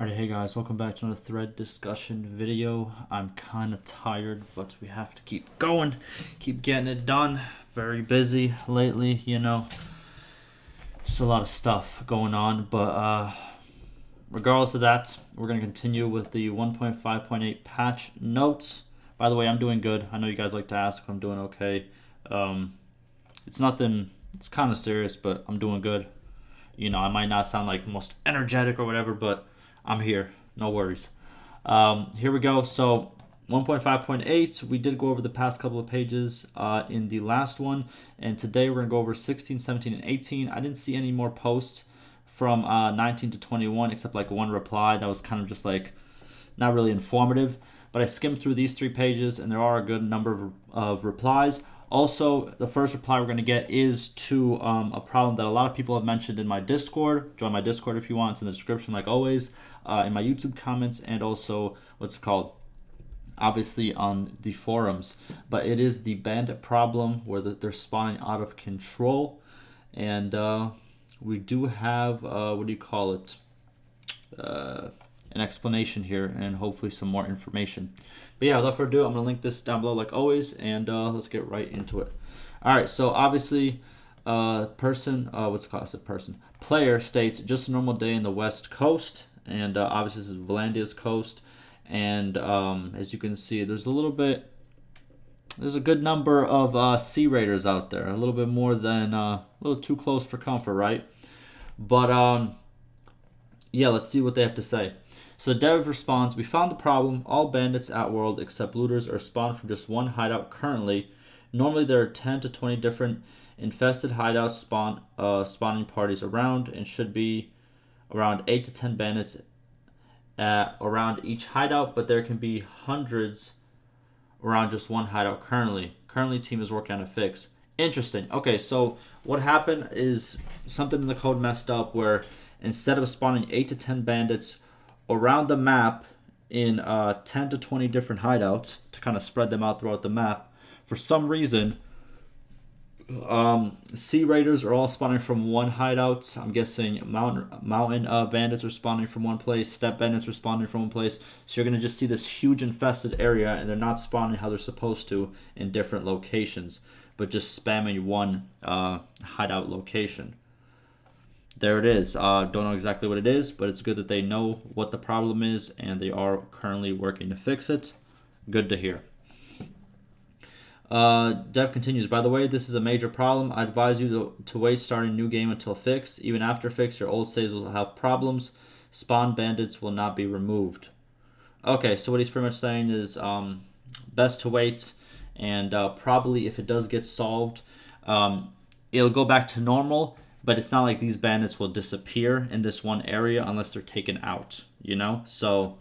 Alright, hey guys, welcome back to another thread discussion video. I'm kind of tired, but we have to keep going, keep getting it done. Very busy lately, just a lot of stuff going on. But regardless of that, we're going to continue with the 1.5.8 patch notes. By the way, I'm doing good. I know you guys like to ask if I'm doing okay. It's nothing, it's kind of serious, but I'm doing good. I might not sound like the most energetic or whatever, but I'm here. No worries. Here we go. So 1.5.8, we did go over the past couple of pages in the last one. And today we're going to go over 16, 17, and 18. I didn't see any more posts from 19 to 21 except like one reply that was kind of just like not really informative. But I skimmed through these 3 pages and there are a good number of replies. Also, the first reply we're going to get is to a problem that a lot of people have mentioned in my Discord. Join my Discord if you want. It's in the description like always, in my YouTube comments, and also, obviously on the forums. But it is the Bandit problem where they're spawning out of control. And we do have, an explanation here and hopefully some more information. But yeah, without further ado, I'm going to link this down below like always, and let's get right into it. Alright, so obviously, player states, just a normal day in the west coast, and obviously this is Vlandia's coast, and as you can see, there's a good number of sea raiders out there, a little bit more than, a little too close for comfort, right? But yeah, let's see what they have to say. So Dev responds, we found the problem. All bandits at world except looters are spawned from just one hideout currently. Normally there are 10 to 20 different infested hideouts spawning parties around, and should be around 8 to 10 bandits around each hideout, but there can be hundreds around just one hideout currently. Currently team is working on a fix. Interesting. Okay, so what happened is something in the code messed up where instead of spawning 8 to 10 bandits around the map in 10 to 20 different hideouts to kind of spread them out throughout the map, for some reason, sea raiders are all spawning from one hideout. I'm guessing mountain bandits are spawning from one place, steppe bandits are spawning from one place. So you're going to just see this huge infested area, and they're not spawning how they're supposed to in different locations, but just spamming one hideout location. There it is. Don't know exactly what it is, but it's good that they know what the problem is and they are currently working to fix it. Good to hear. Dev continues, by the way, this is a major problem. I advise you to wait starting a new game until fix. Even after fix, your old saves will have problems. Spawn bandits will not be removed. Okay, so what he's pretty much saying is best to wait, and probably if it does get solved, it'll go back to normal. But it's not like these bandits will disappear in this one area unless they're taken out, So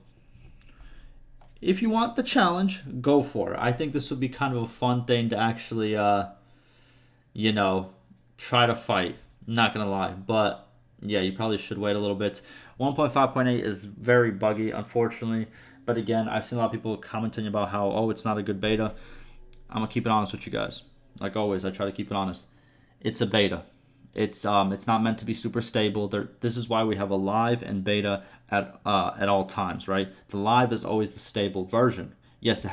if you want the challenge, go for it. I think this would be kind of a fun thing to actually, try to fight. Not going to lie. But yeah, you probably should wait a little bit. 1.5.8 is very buggy, unfortunately. But again, I've seen a lot of people commenting about how, oh, it's not a good beta. I'm going to keep it honest with you guys. Like always, I try to keep it honest. It's a beta. It's not meant to be super stable. This is why we have a live and beta at all times, right? The live is always the stable version. Yes, it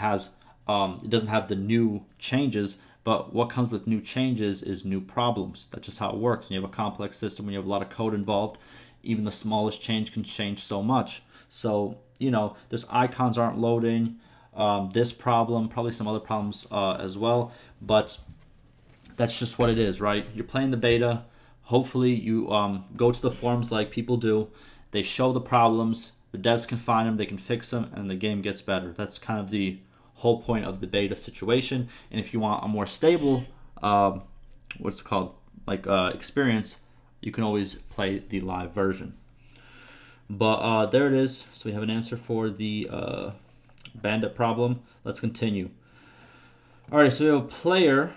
doesn't have the new changes, but what comes with new changes is new problems. That's just how it works. When you have a complex system, when you have a lot of code involved, even the smallest change can change so much. So there's icons aren't loading. This problem, probably some other problems as well, but that's just what it is, right? You're playing the beta. Hopefully you go to the forums like people do. They show the problems. The devs can find them. They can fix them. And the game gets better. That's kind of the whole point of the beta situation. And if you want a more stable, experience, you can always play the live version. But there it is. So we have an answer for the bandit problem. Let's continue. All right, so we have a player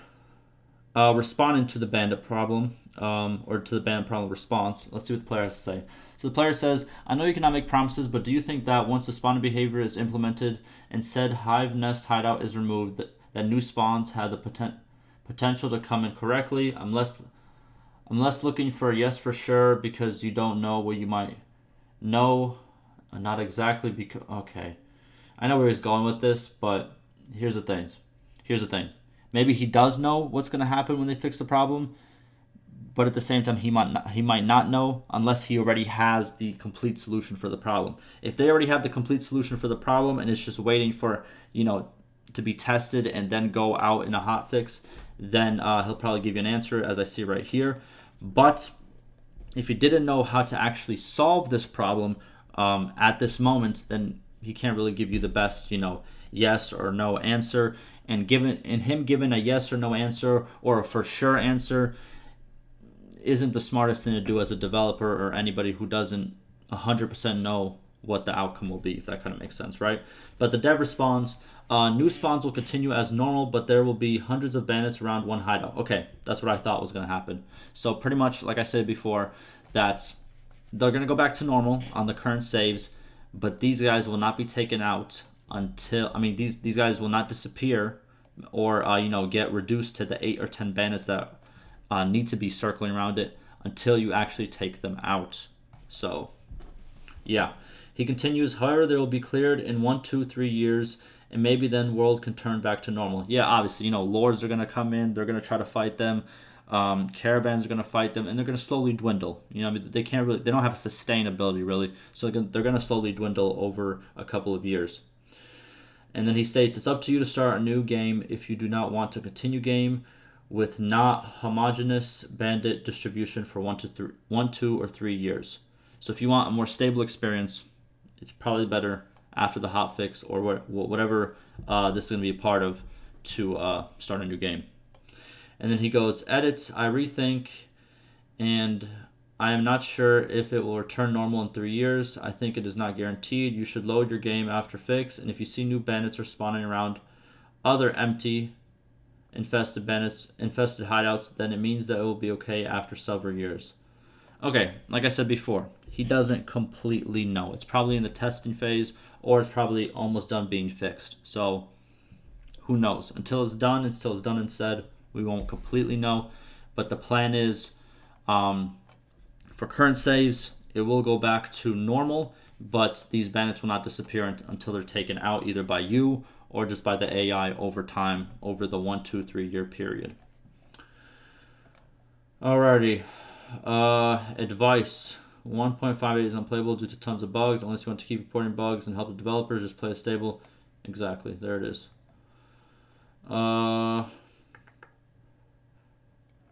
responding to the bandit problem, or to the bandit problem response. Let's see what the player has to say. So the player says, I know you cannot make promises, but do you think that once the spawning behavior is implemented and said hive nest hideout is removed, that new spawns have the potential to come in correctly? I'm less looking for a yes for sure because you don't know what you might know Not exactly because okay. I know where he's going with this, but here's the things. Here's the thing. Maybe he does know what's going to happen when they fix the problem, but at the same time he might not know unless he already has the complete solution for the problem. If they already have the complete solution for the problem and it's just waiting for, to be tested and then go out in a hot fix, then he'll probably give you an answer as I see right here. But if he didn't know how to actually solve this problem at this moment, then he can't really give you the best, yes or no answer. And him giving a yes or no answer or a for sure answer isn't the smartest thing to do as a developer or anybody who doesn't 100% know what the outcome will be, if that kind of makes sense, right? But the dev responds, new spawns will continue as normal, but there will be hundreds of bandits around one hideout. Okay, that's what I thought was going to happen. So pretty much, like I said before, that they're going to go back to normal on the current saves, but these guys will not be taken out until, these guys will not disappear or, get reduced to the 8 or 10 bandits that need to be circling around it until you actually take them out. So, yeah. He continues, however, they will be cleared in 1, 2, 3 years, and maybe then world can turn back to normal. Yeah, obviously, lords are going to come in, they're going to try to fight them, caravans are going to fight them, and they're going to slowly dwindle. They don't have sustainability, really, so they're going to slowly dwindle over a couple of years. And then he states, it's up to you to start a new game if you do not want to continue game with not homogeneous bandit distribution for 1, 2, or 3 years. So if you want a more stable experience, it's probably better after the hotfix or whatever this is going to be a part of to start a new game. And then he goes, edit, I rethink, and I am not sure if it will return normal in 3 years. I think it is not guaranteed. You should load your game after fix, and if you see new bandits are spawning around other empty infested hideouts, then it means that it will be okay after several years. Okay, like I said before, he doesn't completely know. It's probably in the testing phase, or it's probably almost done being fixed. So, who knows? Until it's done and said, we won't completely know. But the plan is, for current saves, it will go back to normal, but these bandits will not disappear until they're taken out either by you or just by the AI over time, over the 1, 2, 3 year period. Alrighty. Advice. 1.5.8 is unplayable due to tons of bugs. Unless you want to keep reporting bugs and help the developers, just play a stable. Exactly. There it is. What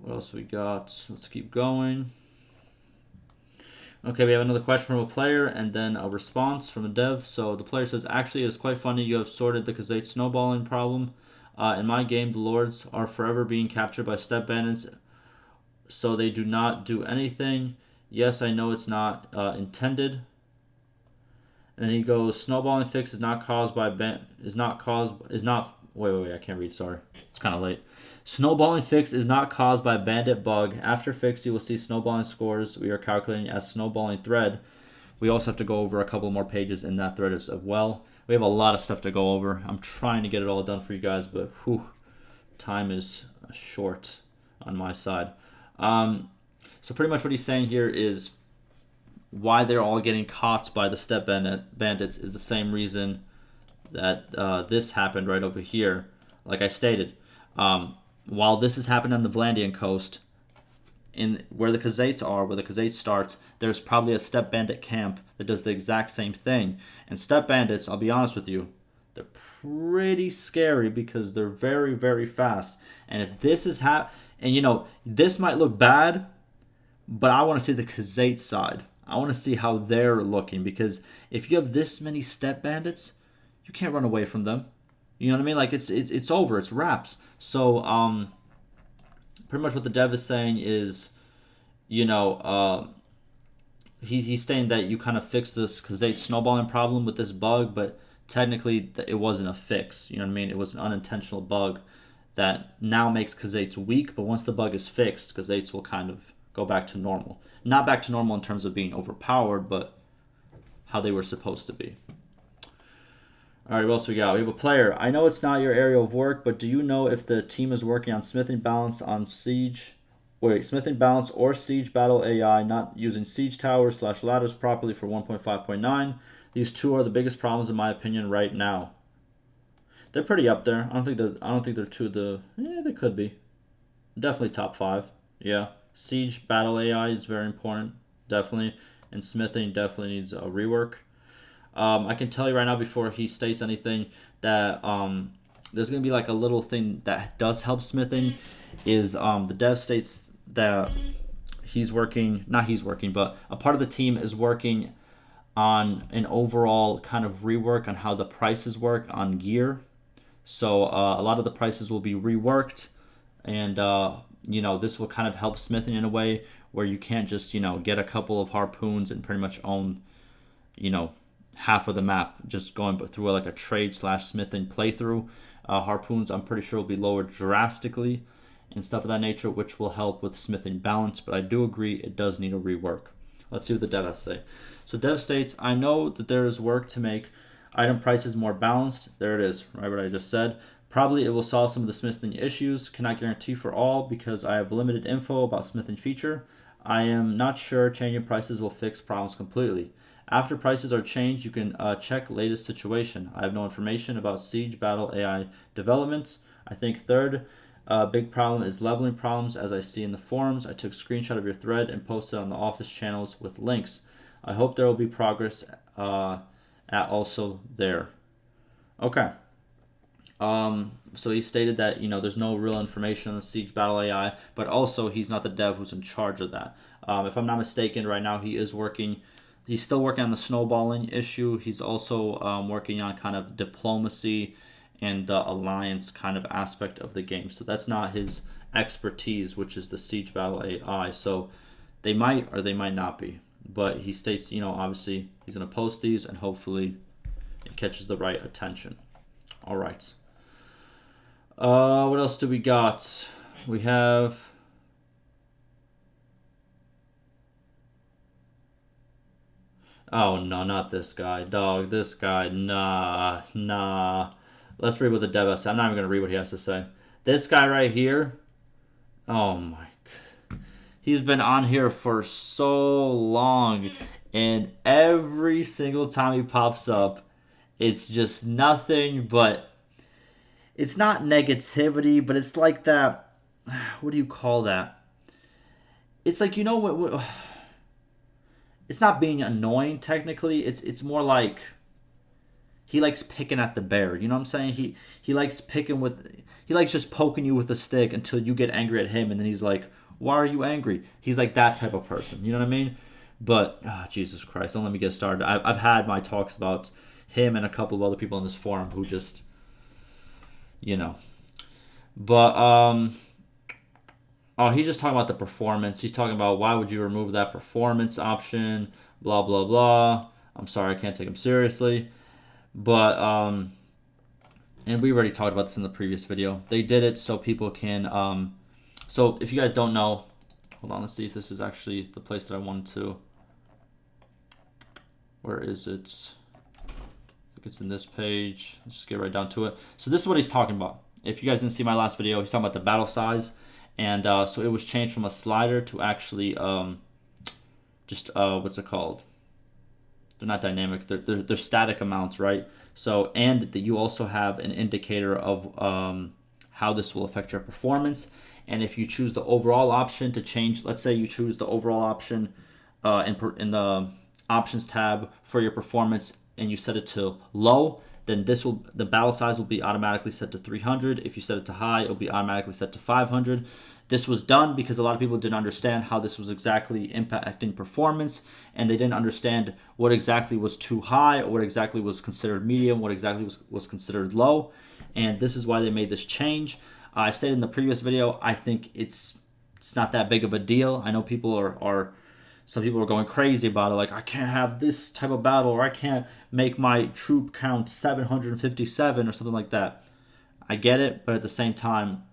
else we got? Let's keep going. Okay, we have another question from a player and then a response from a dev. So the player says, actually, it's quite funny you have sorted the Khazate snowballing problem. In my game, the lords are forever being captured by step bandits, so they do not do anything. Yes, I know it's not intended. And then he goes, snowballing fix is not caused by wait, I can't read, sorry. It's kind of late. Snowballing fix is not caused by bandit bug. After fix, you will see snowballing scores we are calculating as snowballing thread. We also have to go over a couple more pages in that thread as well. We have a lot of stuff to go over. I'm trying to get it all done for you guys, but time is short on my side. So pretty much what he's saying here is why they're all getting caught by the step bandits is the same reason that this happened right over here. Like I stated, while this has happened on the Vlandian coast, in where the Khazates are, where the Khazate starts, there's probably a step bandit camp that does the exact same thing. And step bandits, I'll be honest with you, they're pretty scary because they're very, very fast. And if this is and this might look bad, but I want to see the Khazate side. I want to see how they're looking, because if you have this many step bandits, you can't run away from them. You know what I mean? Like it's over. It's wraps. So pretty much what the dev is saying is, he's saying that you kind of fixed this Khazate snowballing problem with this bug, but technically it wasn't a fix. You know what I mean? It was an unintentional bug that now makes Khazates weak, but once the bug is fixed, Khazates will kind of go back to normal. Not back to normal in terms of being overpowered, but how they were supposed to be. Alright, what else we got? We have a player. I know it's not your area of work, but do you know if the team is working on smithing balance on Siege Wait, smithing balance or siege battle AI not using siege towers / ladders properly for 1.5.9. These two are the biggest problems in my opinion right now. They're pretty up there. I don't think they're two of the. Yeah, they could be. Definitely top 5. Yeah. Siege battle AI is very important. Definitely. And smithing definitely needs a rework. I can tell you right now before he states anything that there's gonna be like a little thing that does help smithing. Is the dev states that he's working, not he's working, but a part of the team is working on an overall kind of rework on how the prices work on gear. So a lot of the prices will be reworked, and this will kind of help smithing in a way where you can't just get a couple of harpoons and pretty much own half of the map just going through like a trade / smithing playthrough. Harpoons I'm pretty sure will be lowered drastically and stuff of that nature, which will help with smithing balance, but I do agree it does need a rework. Let's see what the dev has to say. So dev states, I know that there is work to make item prices more balanced. There it is, right what I just said. Probably it will solve some of the smithing issues. Cannot guarantee for all because I have limited info about smithing feature. I am not sure changing prices will fix problems completely. After prices are changed, you can check latest situation. I have no information about siege battle AI developments. I think third big problem is leveling problems as I see in the forums. I took a screenshot of your thread and posted on the office channels with links. I hope there will be progress at also there. Okay. So he stated that there's no real information on the siege battle AI, but also he's not the dev who's in charge of that. If I'm not mistaken, right now he is working. He's still working on the snowballing issue. He's also working on kind of diplomacy and the alliance kind of aspect of the game. So that's not his expertise, which is the siege battle AI. So they might or they might not be. But he states, obviously he's going to post these and hopefully it catches the right attention. All right. What else do we got? We have... Oh, no, not this guy. Dog, this guy. Nah. Let's read what the dev has to say. I'm not even going to read what he has to say. This guy right here. Oh, my God. He's been on here for so long. And every single time he pops up, it's just nothing but... It's not negativity, but it's like that... What do you call that? It's like, what it's not being annoying technically. It's more like he likes picking at the bear. You know what I'm saying? He likes he likes just poking you with a stick until you get angry at him, and then he's like, "Why are you angry?" He's like that type of person. You know what I mean? But Jesus Christ, don't let me get started. I've had my talks about him and a couple of other people in this forum who just, But oh, he's just talking about the performance. He's talking about why would you remove that performance option, blah, blah, blah. I'm sorry, I can't take him seriously. But, and we already talked about this in the previous video. They did it so people can, so if you guys don't know, hold on, let's see if this is actually the place that I wanted to. Where is it? I think it's in this page. Let's just get right down to it. So this is what he's talking about. If you guys didn't see my last video, he's talking about the battle size. And so it was changed from a slider to actually what's it called? They're not dynamic. They're static amounts, right? So and that you also have an indicator of how this will affect your performance. And if you choose the overall option to change, let's say you choose the overall option in the options tab for your performance, and you set it to low, then the battle size will be automatically set to 300. If you set it to high, it'll be automatically set to 500. This was done because a lot of people didn't understand how this was exactly impacting performance, and they didn't understand what exactly was too high, or what exactly was considered medium, what exactly was considered low, and this is why they made this change. I stated in the previous video, I think it's not that big of a deal. I know people some people are going crazy about it, like, I can't have this type of battle, or I can't make my troop count 757 or something like that. I get it, but at the same time,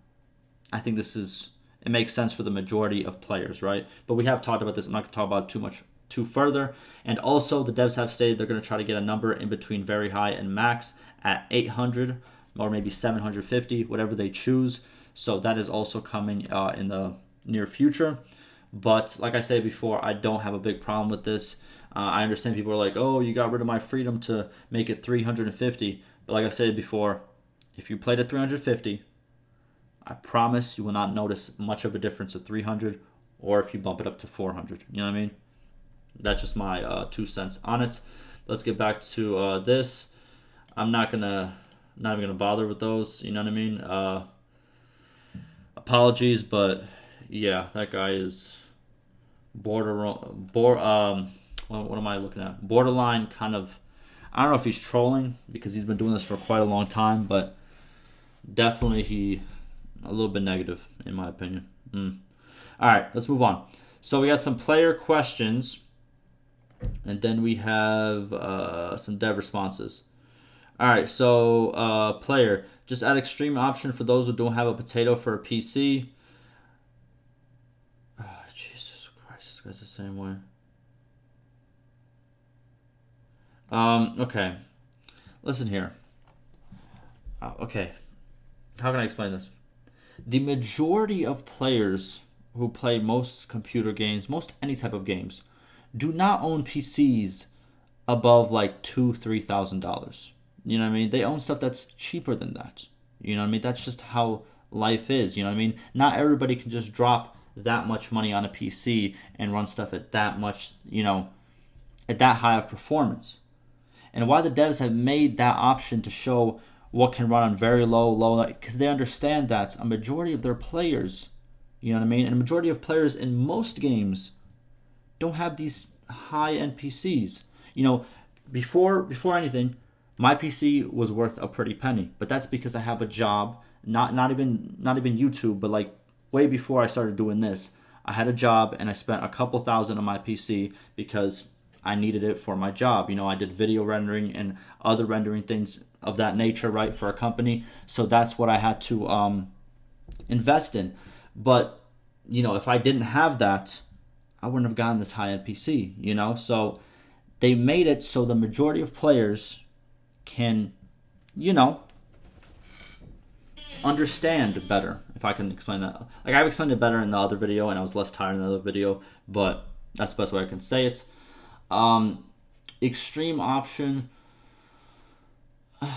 I think it makes sense for the majority of players, right? But we have talked about this. I'm not going to talk about it too further. And also, the devs have stated they're going to try to get a number in between very high and max at 800 or maybe 750, whatever they choose. So that is also coming in the near future. But like I said before, I don't have a big problem with this. I understand people are like, oh, you got rid of my freedom to make it 350. But like I said before, if you played at 350, I promise you will not notice much of a difference at 300 or if you bump it up to 400. You know what I mean? That's just my 2 cents on it. Let's get back to this. I'm not even gonna bother with those. You know what I mean? Apologies, but yeah, that guy is what am I looking at? Borderline kind of. I don't know if he's trolling because he's been doing this for quite a long time, but definitely he a little bit negative in my opinion. All right, let's move on. So we got some player questions, and then we have some dev responses. All right, so player, just add extreme option for those who don't have a potato for a PC. Oh, Jesus Christ, this guy's the same way. Okay. Listen here. Okay. How can I explain this? The majority of players who play most computer games, most any type of games, do not own PCs above like $2,000-$3,000. You know what I mean? They own stuff that's cheaper than that. You know what I mean? That's just how life is. You know what I mean? Not everybody can just drop that much money on a PC and run stuff at that much, at that high of performance. And why the devs have made that option to show what can run on very low, because they understand that a majority of their players, you know what I mean, and a majority of players in most games don't have these high-end PCs. Before anything, my PC was worth a pretty penny, but that's because I have a job. Not even YouTube, but like way before I started doing this, I had a job and I spent a couple thousand on my PC because I needed it for my job. I did video rendering and other rendering things of that nature, right, for a company. So that's what I had to invest in. But, if I didn't have that, I wouldn't have gotten this high-end PC, So they made it so the majority of players can, understand better, if I can explain that. Like, I've explained it better in the other video, and I was less tired in the other video, but that's the best way I can say it. Extreme option. I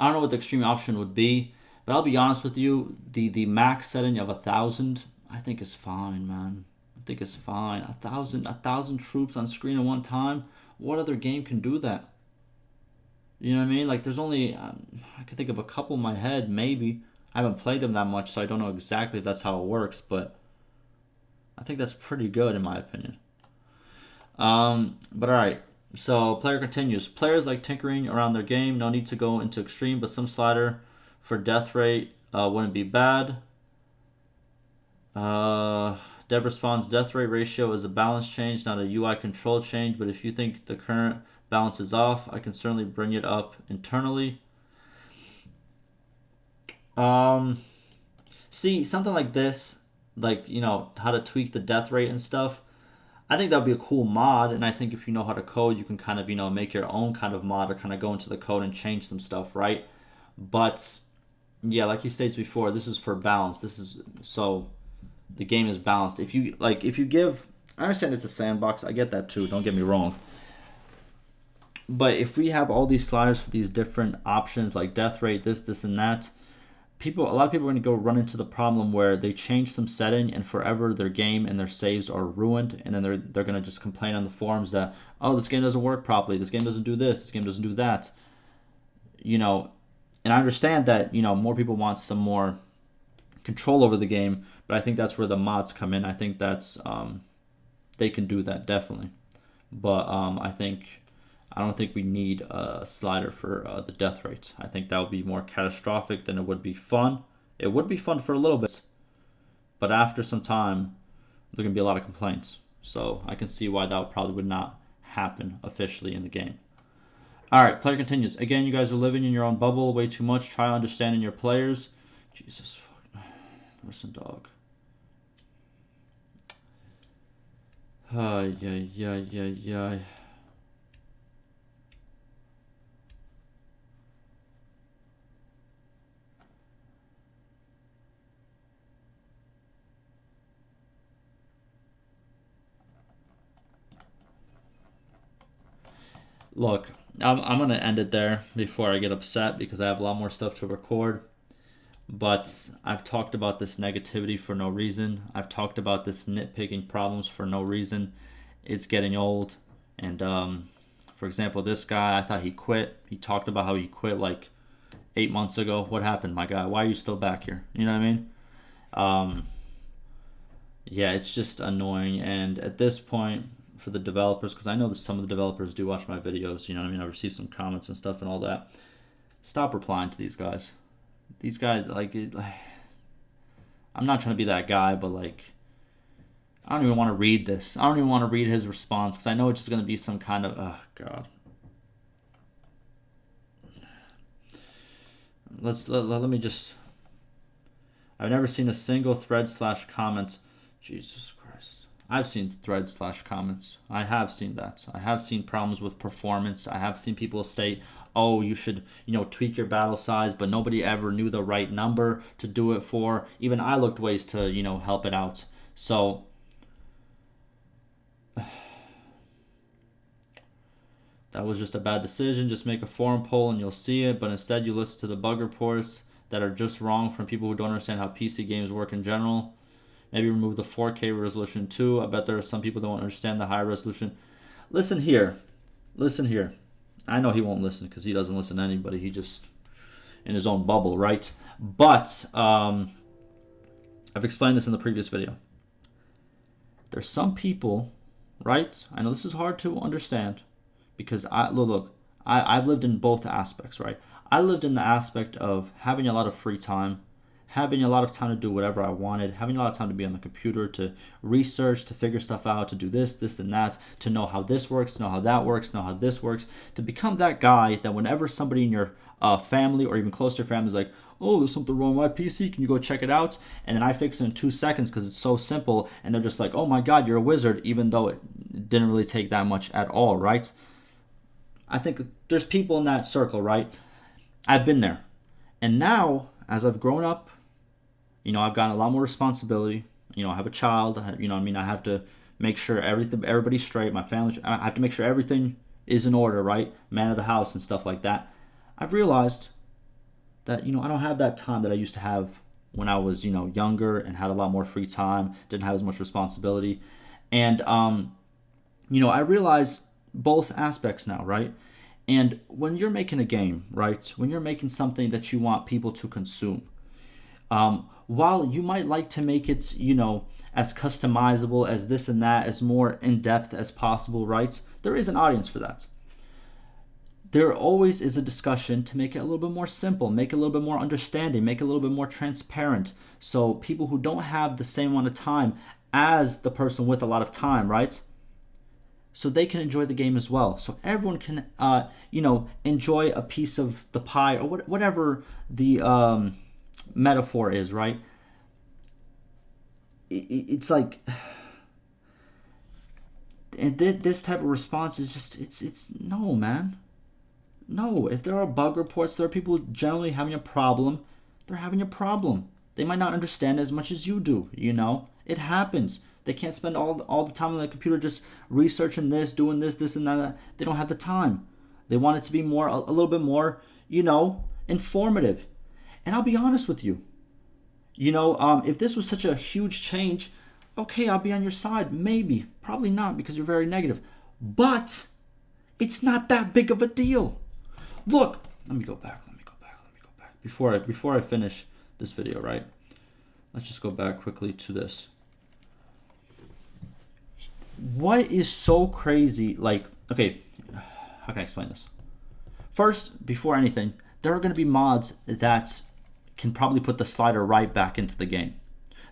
don't know what the extreme option would be, but I'll be honest with you. The max setting of 1,000, I think is fine, man. I think it's fine. 1,000 troops on screen at one time. What other game can do that? You know what I mean? Like, there's only I can think of a couple in my head, maybe. I haven't played them that much, so I don't know exactly if that's how it works, but I think that's pretty good in my opinion. But all right. So player continues. Players like tinkering around their game. No need to go into extreme, but some slider for death rate wouldn't be bad. Dev responds, death rate ratio is a balance change, not a UI control change. But if you think the current balance is off, I can certainly bring it up internally. See, something like this, like, how to tweak the death rate and stuff. I think that would be a cool mod, and I think if you know how to code, you can kind of, make your own kind of mod or kind of go into the code and change some stuff, right? But, yeah, like he states before, this is for balance. This is, so the game is balanced. If you give, I understand it's a sandbox, I get that too, don't get me wrong. But if we have all these sliders for these different options, like death rate, this, and that, a lot of people are going to go run into the problem where they change some setting and forever their game and their saves are ruined, and then they're going to just complain on the forums that, oh, this game doesn't work properly, this game doesn't do this game doesn't do that. And I understand that, more people want some more control over the game, but I think that's where the mods come in. I think that's they can do that definitely. But I don't think we need a slider for the death rates. I think that would be more catastrophic than it would be fun. It would be fun for a little bit, but after some time, there are going to be a lot of complaints. So I can see why that probably would not happen officially in the game. All right, player continues. Again, you guys are living in your own bubble way too much. Try understanding your players. Jesus, fuck. Listen, dog. Yeah. Look, I'm going to end it there before I get upset because I have a lot more stuff to record. But I've talked about this negativity for no reason. I've talked about this nitpicking problems for no reason. It's getting old. And for example, this guy, I thought he quit. He talked about how he quit like 8 months ago. What happened, my guy? Why are you still back here? You know what I mean? Yeah, it's just annoying. And at this point, for the developers, because I know that some of the developers do watch my videos, you know what I mean? I received some comments and stuff and all that. Stop replying to these guys. These guys, like, I'm not trying to be that guy, but like, I don't even want to read this. I don't even want to read his response because I know it's just going to be some kind of, oh God. Let me just. I've never seen a single thread / comment. Jesus Christ. I've seen threads / comments. I have seen that. I have seen problems with performance. I have seen people state, oh, you should, tweak your battle size, but nobody ever knew the right number to do it for. Even I looked ways to, help it out. So that was just a bad decision. Just make a forum poll and you'll see it. But instead you listen to the bug reports that are just wrong from people who don't understand how PC games work in general. Maybe remove the 4K resolution too. I bet there are some people that don't understand the high resolution. Listen here. I know he won't listen because he doesn't listen to anybody. He just in his own bubble, right? But I've explained this in the previous video. There's some people, right? I know this is hard to understand because I've lived in both aspects, right? I lived in the aspect of having a lot of free time, having a lot of time to do whatever I wanted, having a lot of time to be on the computer, to research, to figure stuff out, to do this and that, to know how this works, to know how that works, know how this works, to become that guy that whenever somebody in your family or even close to your family is like, oh, there's something wrong with my PC, can you go check it out? And then I fix it in 2 seconds because it's so simple, and they're just like, oh my God, you're a wizard, even though it didn't really take that much at all, right? I think there's people in that circle, right? I've been there. And now, as I've grown up, I've gotten a lot more responsibility. I have a child. I have to make sure everybody's straight. My family, I have to make sure everything is in order, right? Man of the house and stuff like that. I've realized that, I don't have that time that I used to have when I was, younger and had a lot more free time, didn't have as much responsibility. And, I realize both aspects now, right? And when you're making a game, right? When you're making something that you want people to consume, while you might like to make it, as customizable as this and that, as more in-depth as possible, right? There is an audience for that. There always is a discussion to make it a little bit more simple, make it a little bit more understanding, make it a little bit more transparent. So people who don't have the same amount of time as the person with a lot of time, right? So they can enjoy the game as well. So everyone can, enjoy a piece of the pie or whatever the metaphor is, right? It's like, and this type of response is just, it's no, man. No, if there are bug reports, there are people generally having a problem. They're having a problem. They might not understand as much as you do, It happens. They can't spend all the time on the computer just researching this, doing this and that. They don't have the time. They want it to be more, a little bit more, informative. And I'll be honest with you. If this was such a huge change, okay, I'll be on your side. Maybe. Probably not because you're very negative. But it's not that big of a deal. Look, let me go back. Before I finish this video, right? Let's just go back quickly to this. What is so crazy? Like, okay, how can I explain this? First, before anything, there are going to be mods that can probably put the slider right back into the game.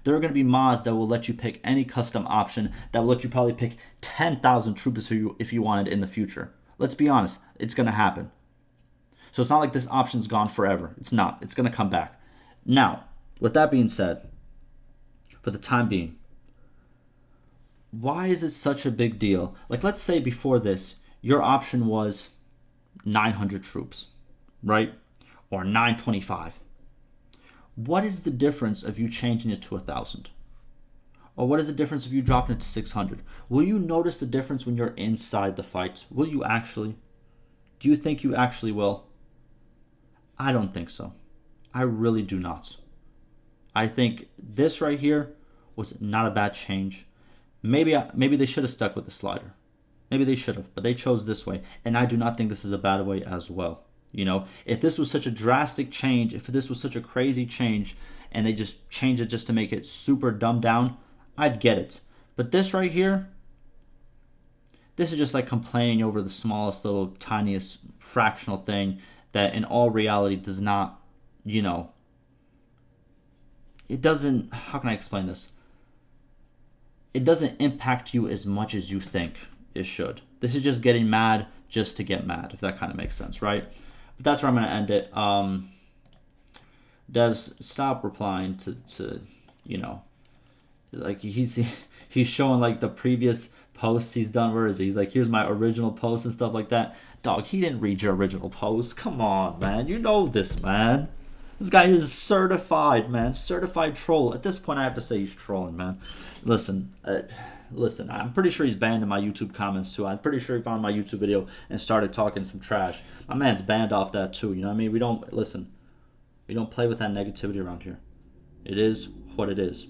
There are going to be mods that will let you pick any custom option that will let you probably pick 10,000 troops if you wanted in the future. Let's be honest, it's going to happen. So it's not like this option's gone forever. It's not. It's going to come back. Now, with that being said, for the time being, why is it such a big deal? Like, let's say before this, your option was 900 troops, right? Or 925. What is the difference of you changing it to 1,000? Or what is the difference of you dropping it to 600? Will you notice the difference when you're inside the fight? Will you actually? Do you think you actually will? I don't think so. I really do not. I think this right here was not a bad change. Maybe they should have stuck with the slider. Maybe they should have, but they chose this way, and I do not think this is a bad way as well. You know, if this was such a drastic change, if this was such a crazy change, and they just changed it just to make it super dumbed down, I'd get it. But this right here, this is just like complaining over the smallest little tiniest fractional thing that in all reality does not, you know, it doesn't, how can I explain this? It doesn't impact you as much as you think it should. This is just getting mad just to get mad, if that kind of makes sense, right? But that's where I'm going to end it. Devs, stop replying to you know, like he's showing like the previous posts he's done. Where is he? He's like, here's my original post and stuff like that. Dog, he didn't read your original post. Come on, man. You know this, man. This guy is certified, man. Certified troll. At this point, I have to say he's trolling, man. Listen, I'm pretty sure he's banned in my YouTube comments, too. I'm pretty sure he found my YouTube video and started talking some trash. My man's banned off that, too. You know what I mean? We don't play with that negativity around here. It is what it is.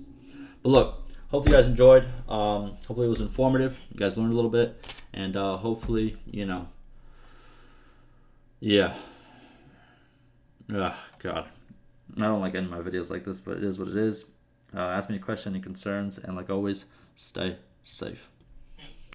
But look, hopefully you guys enjoyed. Hopefully it was informative. You guys learned a little bit. And hopefully, you know, yeah. Oh, God. I don't like ending my videos like this, but it is what it is. Ask me a question, any concerns, and like always, stay safe.